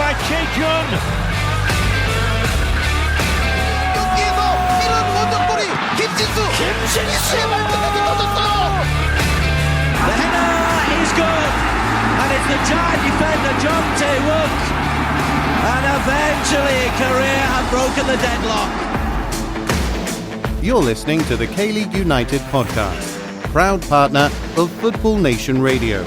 by Taegeuk. 여기에서 이런 원더골이 김진수 말끔하게 넣어줬어요. The header is good, and it's the giant defender John Taegeuk, and eventually Korea have broken the deadlock. You're listening to the K-League United podcast, proud partner of Football Nation Radio.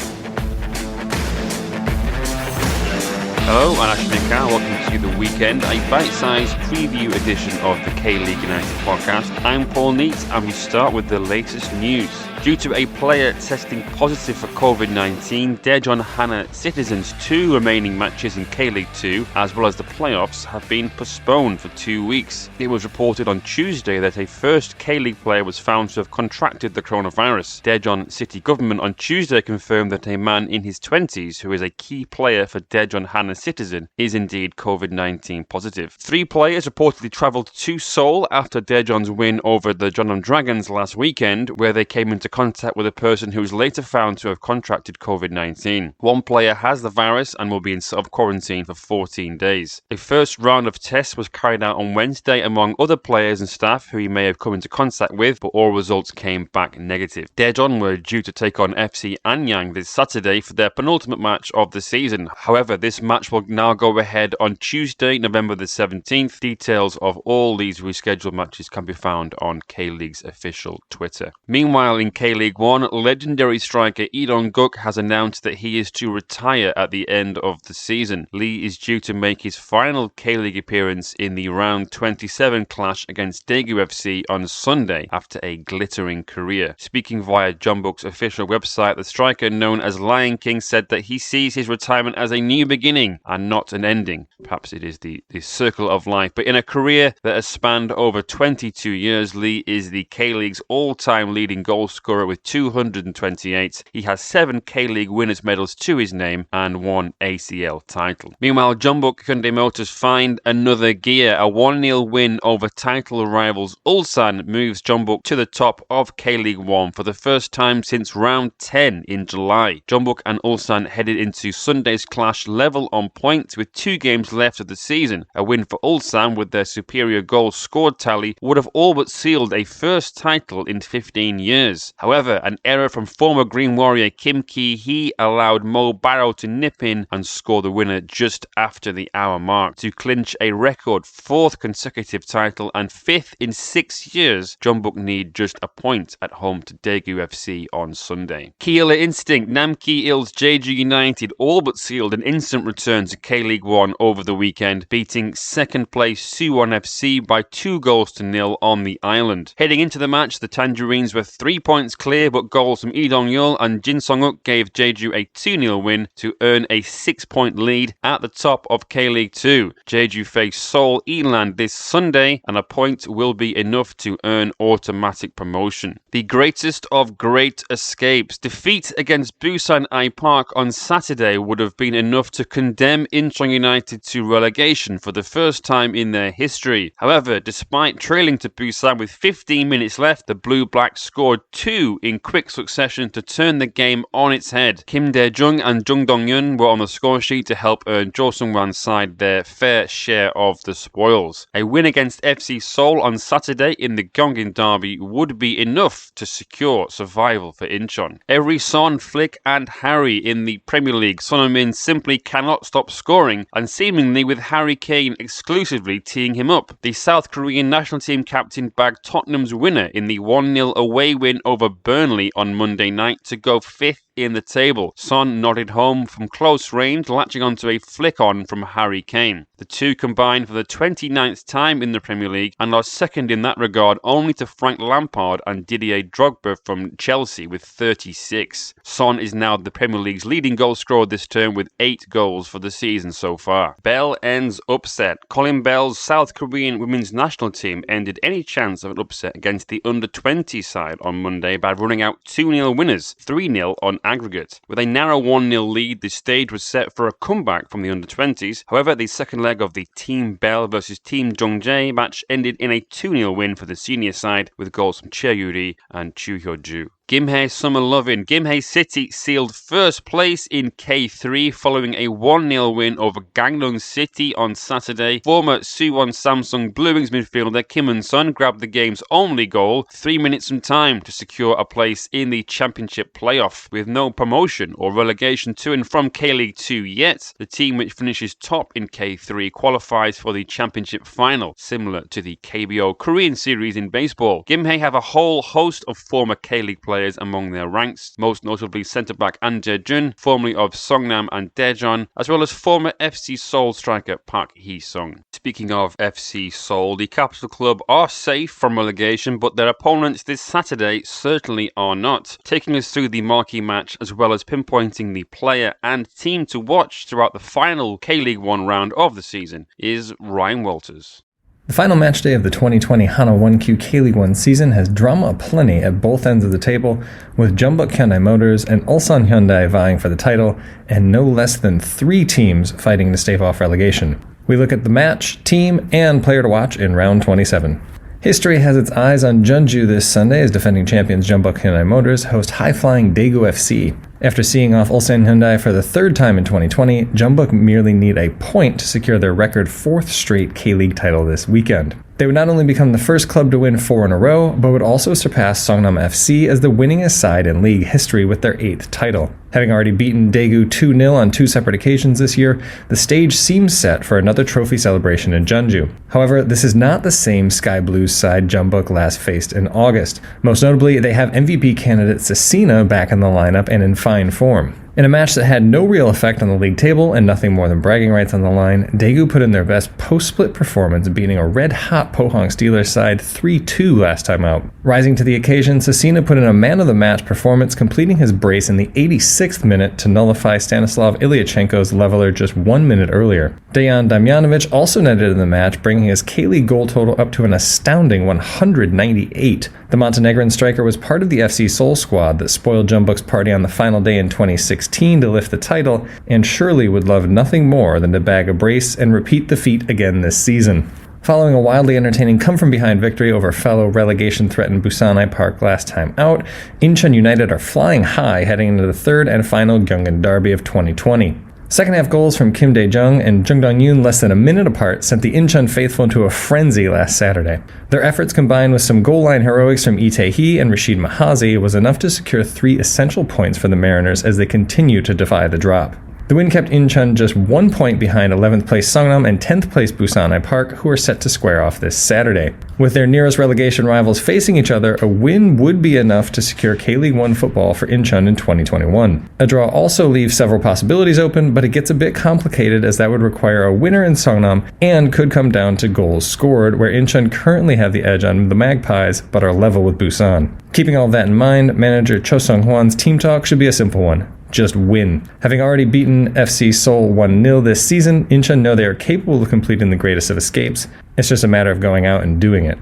Hello, I'm Ashley Carr. Welcome to The Weekend, a bite-sized preview edition of the K-League United podcast. I'm Paul Neat, and we start with the latest news. Due to a player testing positive for COVID-19, Daejeon Hana Citizens' 2 remaining matches in K-League 2, as well as the playoffs, have been postponed for 2 weeks. It was reported on Tuesday that a first K-League player was found to have contracted the coronavirus. Daejeon City government on Tuesday confirmed that a man in his 20s, who is a key player for Daejeon Hana Citizen, is indeed COVID-19 positive. 3 players reportedly travelled to Seoul after Daejeon's win over the Jeonnam Dragons last weekend, where they came into contact with a person who was later found to have contracted COVID-19. 1 player has the virus and will be in self-quarantine for 14 days. A first round of tests was carried out on Wednesday among other players and staff who he may have come into contact with, but all results came back negative. Daejeon were due to take on FC Anyang this Saturday for their penultimate match of the season. However, this match will now go ahead on Tuesday, November the 17th. Details of all these rescheduled matches can be found on K-League's official Twitter. Meanwhile, in K-League 1, legendary striker Lee Dong-guk has announced that he is to retire at the end of the season. Lee is due to make his final K-League appearance in the round 27 clash against Daegu FC on Sunday after a glittering career. Speaking via Jeonbuk's official website, the striker known as Lion King said that he sees his retirement as a new beginning and not an ending. Perhaps it is the circle of life, but in a career that has spanned over 22 years, Lee is the K-League's all-time leading goal scorer with 228. He has 7 K-League winners' medals to his name and 1 ACL title. Meanwhile, Jeonbuk Hyundai Motors find another gear. A 1-0 win over title rivals Ulsan moves Jeonbuk to the top of K-League 1 for the first time since round 10 in July. Jeonbuk and Ulsan headed into Sunday's clash level on points with 2 games left of the season. A win for Ulsan with their superior goals scored tally would have all but sealed a first title in 15 years. However, an error from former Green Warrior Kim Ki-hee allowed Mo Barrow to nip in and score the winner just after the hour mark. To clinch a record 4th consecutive title and 5th in 6 years, Jeonbuk need just a point at home to Daegu FC on Sunday. Killer Instinct, Namki-il's Jeju United all but sealed an instant return to K-League 1 over the weekend, beating second place Suwon FC by 2-0 on the island. Heading into the match, the Tangerines were 3 points clear, but goals from Lee Dong-yeol and Jin Sung-uk gave Jeju a 2-0 win to earn a 6-point lead at the top of K-League 2. Jeju face Seoul Eland this Sunday, and a point will be enough to earn automatic promotion. The greatest of great escapes. Defeat against Busan I Park on Saturday would have been enough to condemn Incheon United to relegation for the first time in their history. However, despite trailing to Busan with 15 minutes left, the Blue-Blacks scored 2 in quick succession to turn the game on its head. Kim Dae-jung and Jung Dong-yeon were on the score sheet to help earn Jo Sung-hwan's side their fair share of the spoils. A win against FC Seoul on Saturday in the Gyeonggi derby would be enough to secure survival for Incheon. Every Son, Flick and Harry in the Premier League, Son Heung-min simply cannot stop scoring, and seemingly with Harry Kane exclusively teeing him up. The South Korean national team captain bagged Tottenham's winner in the 1-0 away win over Burnley on Monday night to go 5th in the table. Son nodded home from close range, latching onto a flick-on from Harry Kane. The two combined for the 29th time in the Premier League and are second in that regard only to Frank Lampard and Didier Drogba from Chelsea with 36. Son is now the Premier League's leading goal scorer this term with 8 goals for the season so far. Bell ends upset. Colin Bell's South Korean women's national team ended any chance of an upset against the under-20 side on Monday by running out 2-0 winners, 3-0 on aggregate. With a narrow 1-0 lead, the stage was set for a comeback from the under-20s. However, the second leg of the Team Bell versus Team Jongjae match ended in a 2-0 win for the senior side with goals from Che Yuri and Chu Hyo-ju. Gimhae Summer Lovin'. Gimhae City sealed first place in K3 following a 1-0 win over Gangneung City on Saturday. Former Suwon Samsung Blue Wings midfielder Kim Eun-sun grabbed the game's only goal 3 minutes from time to secure a place in the championship playoff. With no promotion or relegation to and from K-League 2 yet, the team which finishes top in K3 qualifies for the championship final, similar to the KBO Korean series in baseball. Gimhae have a whole host of former K-League players among their ranks, most notably centre-back An Jae-jun, formerly of Songnam and Daejeon, as well as former FC Seoul striker Park Hee-sung. Speaking of FC Seoul, the capital club are safe from relegation, but their opponents this Saturday certainly are not. Taking us through the marquee match, as well as pinpointing the player and team to watch throughout the final K-League 1 round of the season, is Ryan Walters. The final match day of the 2020 Hana 1Q K-League 1 season has drama aplenty at both ends of the table, with Jeonbuk Hyundai Motors and Ulsan Hyundai vying for the title, and no less than 3 teams fighting to stave off relegation. We look at the match, team, and player to watch in round 27. History has its eyes on Jeonju this Sunday as defending champions Jeonbuk Hyundai Motors host high-flying Daegu FC. After seeing off Ulsan Hyundai for the third time in 2020, Jeonbuk merely need a point to secure their record 4th straight K-League title this weekend. They would not only become the first club to win 4 in a row, but would also surpass Songnam FC as the winningest side in league history with their 8th title. Having already beaten Daegu 2-0 on 2 separate occasions this year, the stage seems set for another trophy celebration in Jeonju. However, this is not the same Sky Blues side Jeonbuk last faced in August. Most notably, they have MVP candidate Cecina back in the lineup and in fine form. In a match that had no real effect on the league table and nothing more than bragging rights on the line, Daegu put in their best post-split performance, beating a red-hot Pohang Steelers side 3-2 last time out. Rising to the occasion, Cecina put in a man-of-the-match performance, completing his brace in the 86th minute to nullify Stanislav Ilyachenko's leveler just 1 minute earlier. Dejan Damjanovic also netted in the match, bringing his K-League goal total up to an astounding 198. The Montenegrin striker was part of the FC Seoul squad that spoiled Jeonbuk's party on the final day in 2016 to lift the title, and surely would love nothing more than to bag a brace and repeat the feat again this season. Following a wildly entertaining come-from-behind victory over fellow relegation-threatened Busan Park last time out, Incheon United are flying high heading into the third and final Gyeonggi derby of 2020. Second-half goals from Kim Dae-jung and Jung Dong-yoon less than a minute apart sent the Incheon faithful into a frenzy last Saturday. Their efforts combined with some goal line heroics from Lee Tae-hee and Rashid Mahazi was enough to secure 3 essential points for the Mariners as they continue to defy the drop. The win kept Incheon just 1 point behind 11th place Songnam and 10th place Busan Park, who are set to square off this Saturday. With their nearest relegation rivals facing each other, a win would be enough to secure K-League 1 football for Incheon in 2021. A draw also leaves several possibilities open, but it gets a bit complicated as that would require a winner in Songnam and could come down to goals scored, where Incheon currently have the edge on the Magpies but are level with Busan. Keeping all that in mind, manager Cho So-hyun's team talk should be a simple one. Just win. Having already beaten FC Seoul 1-0 this season, Incheon know they are capable of completing the greatest of escapes. It's just a matter of going out and doing it.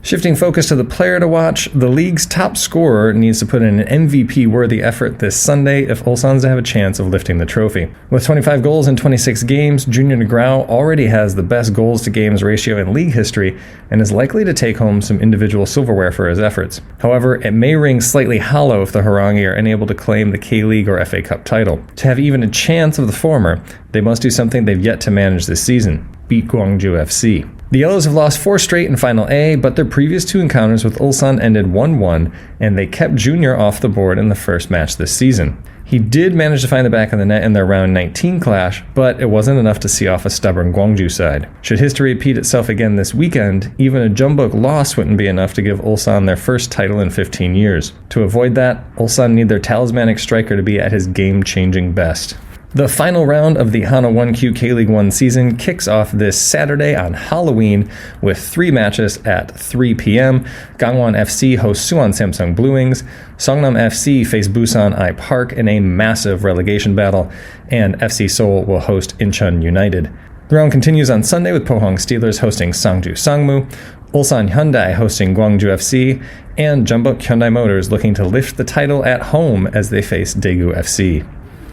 Shifting focus to the player to watch, the league's top scorer needs to put in an MVP-worthy effort this Sunday if Ulsan's to have a chance of lifting the trophy. With 25 goals in 26 games, Junior Negrao already has the best goals-to-games ratio in league history and is likely to take home some individual silverware for his efforts. However, it may ring slightly hollow if the Harangi are unable to claim the K-League or FA Cup title. To have even a chance of the former, they must do something they've yet to manage this season: beat Gwangju FC. The Yellows have lost 4 straight in Final A, but their previous 2 encounters with Ulsan ended 1-1, and they kept Junior off the board in the first match this season. He did manage to find the back of the net in their round 19 clash, but it wasn't enough to see off a stubborn Gwangju side. Should history repeat itself again this weekend, even a Jeonbuk loss wouldn't be enough to give Ulsan their first title in 15 years. To avoid that, Ulsan need their talismanic striker to be at his game-changing best. The final round of the Hana 1Q K-League 1 season kicks off this Saturday on Halloween with 3 matches at 3 p.m. Gangwon FC hosts Suwon Samsung Blue Wings, Songnam FC face Busan Park in a massive relegation battle, and FC Seoul will host Incheon United. The round continues on Sunday with Pohang Steelers hosting Sangju Sangmu, Ulsan Hyundai hosting Gwangju FC, and Jeonbuk Hyundai Motors looking to lift the title at home as they face Daegu FC.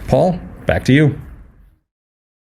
Paul, back to you.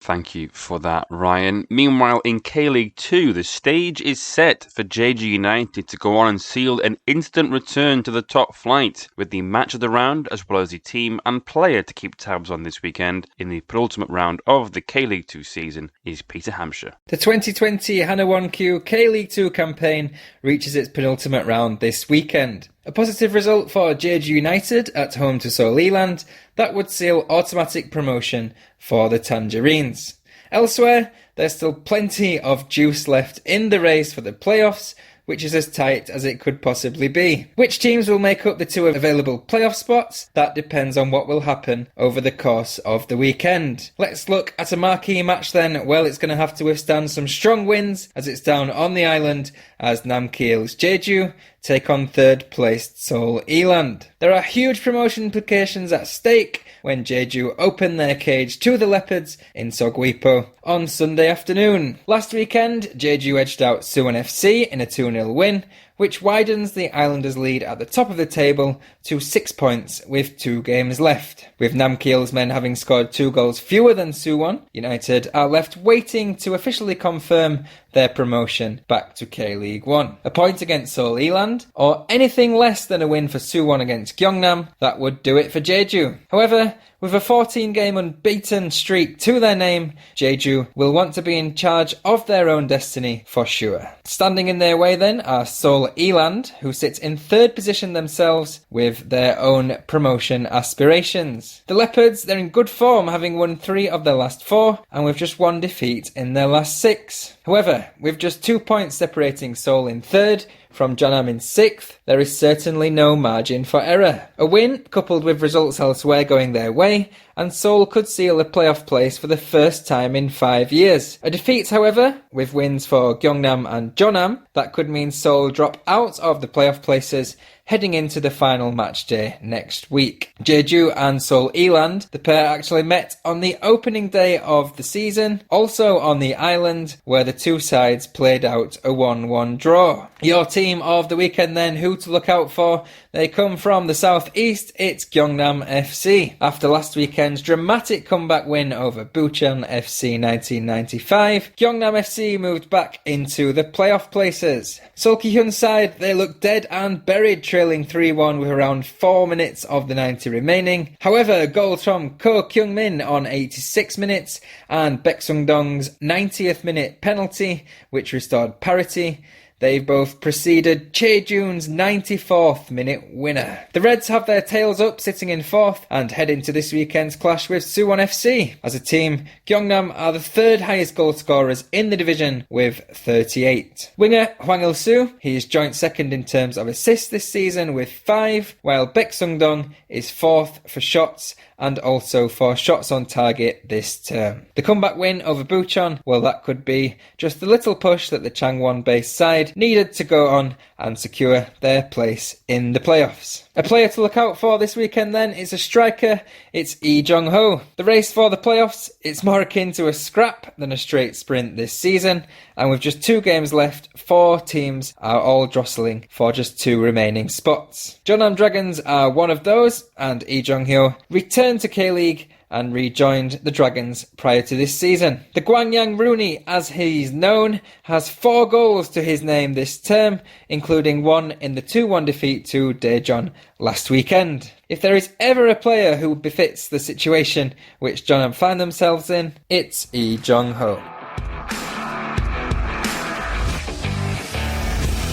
Thank you for that, Ryan. Meanwhile, in K-League 2, the stage is set for Jeju United to go on and seal an instant return to the top flight, with the match of the round as well as the team and player to keep tabs on this weekend in the penultimate round of the K-League 2 season is Peter Hampshire. The 2020 Hana 1Q K-League 2 campaign reaches its penultimate round this weekend. A positive result for Jeju United at home to Seoul Eland that would seal automatic promotion for the Tangerines. Elsewhere, there's still plenty of juice left in the race for the playoffs, which is as tight as it could possibly be. Which teams will make up the two available playoff spots? That depends on what will happen over the course of the weekend. Let's look at a marquee match then. Well, it's going to have to withstand some strong winds as it's down on the island as Namkyeol's Jeju take on third placed Seoul Eland. There are huge promotion implications at stake when Jeju open their cage to the Leopards in Sogwipo on Sunday afternoon. Last weekend, Jeju edged out Suwon FC in a 2-0 win, which widens the Islanders' lead at the top of the table to 6 points with 2 games left. With Namkyeol's men having scored 2 goals fewer than Suwon, United are left waiting to officially confirm their promotion back to K-League 1. A point against Seoul Eland, or anything less than a win for Suwon against Gyeongnam, that would do it for Jeju. However, with a 14-game unbeaten streak to their name, Jeju will want to be in charge of their own destiny for sure. Standing in their way then are Seoul Eland, who sit in third position themselves with their own promotion aspirations. The Leopards, they're in good form, having won 3 of their last 4 and with just 1 defeat in their last 6. However, with just 2 points separating Seoul in third from Jeonnam in 6th, there is certainly no margin for error. A win, coupled with results elsewhere going their way, and Seoul could seal a playoff place for the first time in 5 years. A defeat, however, with wins for Gyeongnam and Jeonnam, that could mean Seoul drop out of the playoff places heading into the final match day next week. Jeju and Seoul Eland, the pair actually met on the opening day of the season, also on the island, where the two sides played out a 1-1 draw. Your team of the weekend then, who to look out for? They come from the southeast, it's Gyeongnam FC. After last weekend's dramatic comeback win over Bucheon FC 1995, Gyeongnam FC moved back into the playoff places. So-hyun's side, they look dead and buried, trailing 3-1 with around 4 minutes of the 90 remaining. However, goals from Ko Kyung-min on 86 minutes and Baek Sung-dong's 90th minute penalty, which restored parity, they've both preceded Chae-jun's 94th minute winner. The Reds have their tails up, sitting in 4th, and head into this weekend's clash with Suwon FC. As a team, Gyeongnam are the 3rd highest goal scorers in the division with 38. Winger Hwang Il-soo, he is joint 2nd in terms of assists this season with 5, while Baek Sung-dong is 4th for shots and also for shots on target this term. The comeback win over Bucheon, well, that could be just the little push that the Changwon-based side needed to go on and secure their place in the playoffs. A player to look out for this weekend then is a striker, it's Lee Jong-ho. The race for the playoffs, it's more akin to a scrap than a straight sprint this season, and with just 2 games left, 4 teams are all jostling for just 2 remaining spots. Jeonnam Dragons are one of those, and Lee Jong-ho returned to K-League and rejoined the Dragons prior to this season. The Gwangyang Rooney, as he's known, has 4 goals to his name this term, including 1 in the 2-1 defeat to Daejeon last weekend. If there is ever a player who befits the situation which Jeonnam find themselves in, it's Lee Jong-ho.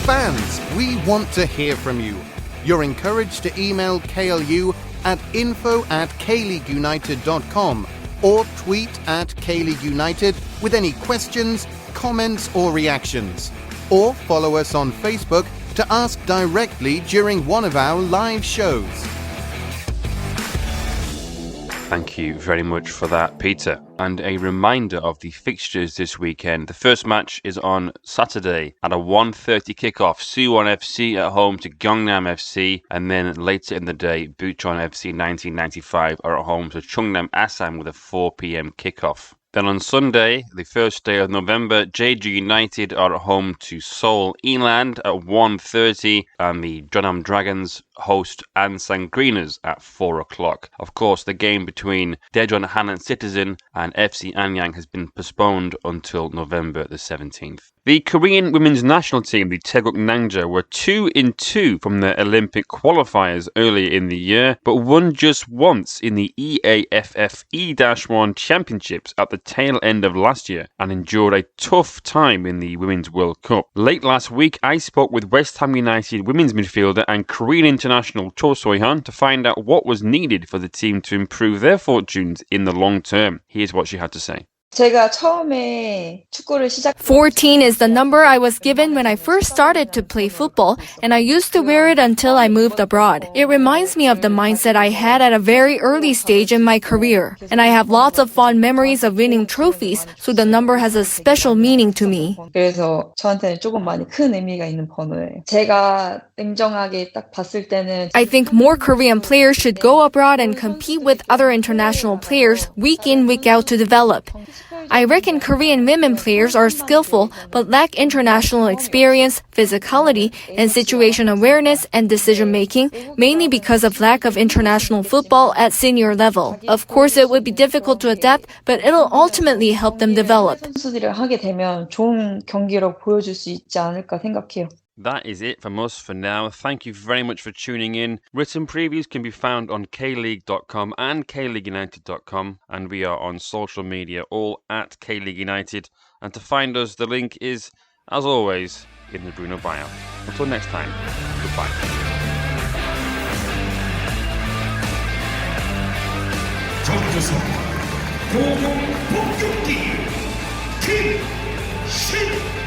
Fans, we want to hear from you. You're encouraged to email KLU at info@kleagueunited.com or tweet at KLeagueUnited with any questions, comments or reactions. Or follow us on Facebook to ask directly during one of our live shows. Thank you very much for that, Peter. And a reminder of the fixtures this weekend. The first match is on Saturday at a 1:30 kickoff. Suwon FC at home to Gyeongnam FC. And then later in the day, Bucheon FC 1995 are at home to Chungnam Assam with a 4 p.m. kickoff. Then on Sunday, the first day of November, Jeju United are at home to Seoul Eland at 1:30, and the Jeonnam Dragons host Ansan Greeners at 4 o'clock. Of course, the game between Daejeon Hanan Citizen and FC Anyang has been postponed until November the 17th. The Korean women's national team, the Taegeuk Nangja, were 2-2 from the Olympic qualifiers earlier in the year, but won just once in the EAFF E-1 Championships at the tail end of last year and endured a tough time in the Women's World Cup. Late last week, I spoke with West Ham United women's midfielder and Korean international Cho So-hyun to find out what was needed for the team to improve their fortunes in the long term. Here's what she had to say. 14 is the number I was given when I first started to play football, and I used to wear it until I moved abroad. It reminds me of the mindset I had at a very early stage in my career, and I have lots of fond memories of winning trophies, so the number has a special meaning to me. 그래서 저한테는 조금 많이 큰 의미가 있는 번호예요. 제가 냉정하게 딱 봤을 때는 I think more Korean players should go abroad and compete with other international players week in, week out to develop. I reckon Korean women players are skillful but lack international experience, physicality, and situation awareness and decision-making, mainly because of lack of international football at senior level. Of course, it would be difficult to adapt, but it'll ultimately help them develop. 선수들을 하게 되면 좋은 경기력 보여줄 수 있지 않을까 생각해요. That is it from us for now. Thank you very much for tuning in. Written previews can be found on kleague.com and kleagueunited.com, and we are on social media, all at K-League United. And to find us, the link is, as always, in the Bruno bio. Until next time, goodbye. 정조선 공공 복격기 김신우